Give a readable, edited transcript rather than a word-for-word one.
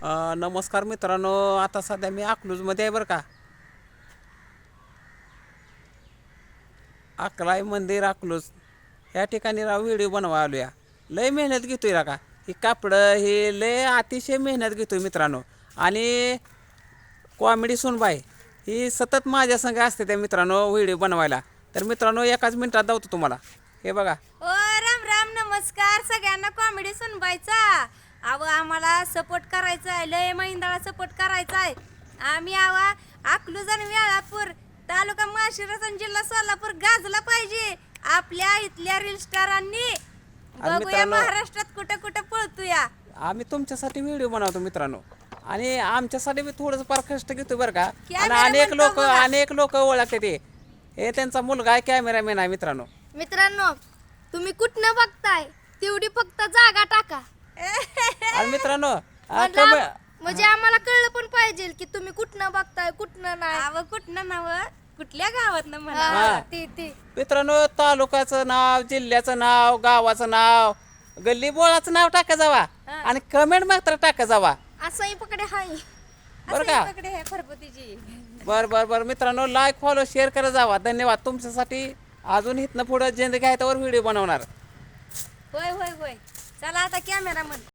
नमस्कार मित्रांनो, आता सध्या मी अकलूजमध्ये आहे बरं का. अकलाई मंदिर अकलूज ह्या ठिकाणी व्हिडिओ बनवा आलो. लय मेहनत घेतोय का ही कापडं हे लय अतिशय मेहनत घेतोय मित्रांनो. आणि कॉमेडी सुनबाई ही सतत माझ्या संग असते त्या मित्रांनो व्हिडिओ बनवायला. तर मित्रांनो एकाच मिनिटात दावतो तुम्हाला. हे बघा. ओ राम राम, नमस्कार सगळ्यांना. कॉमेडी सुनबाईचा आम्हाला सपोर्ट करायचा आहे, लय महिंदाळा सपोर्ट करायचा आहे. आम्ही अकलूज आणि वेळापूर तालुका माळशिरस आणि जिल्हा सोलापूर गाजला पाहिजे आपल्या इथल्या रील स्टारांनी. बघूया महाराष्ट्रात कुठं कुठं पळतोया. आम्ही तुमच्यासाठी व्हिडिओ बनवतो मित्रांनो, आणि आमच्यासाठी बी थोडंसं फार कष्ट घेतो बरं का. आणि अनेक लोक ओळखते ते. हे त्यांचा मुलगा आहे, कॅमेरामॅन आहे मित्रांनो. मित्रांनो, तुम्ही कुठनं बघताय तेवढी फक्त जागा टाका. आणि मित्रांनो म्हणजे आम्हाला कळलं पण पाहिजे की तुम्ही कुठनं बघताय कुठनं नाही. कुठनं नाव, कुठल्या गावात ना हा. म्हणा. मित्रांनो, तालुक्याचं नाव, जिल्ह्याचं नाव, गावाचं नाव, गल्ली बोळाचं नाव टाका जावा. आणि कमेंट मात्र टाका जावा. असंही पकडे हाय बरं का. फरबतीची. बर मित्रांनो, लाईक फॉलो शेअर करा जावा. धन्यवाद. तुमच्यासाठी अजून इथनं पुढं जिंदगी आहे त्यावर व्हिडिओ बनवणार. होय होय होय. चला आता कॅमेरामध्ये.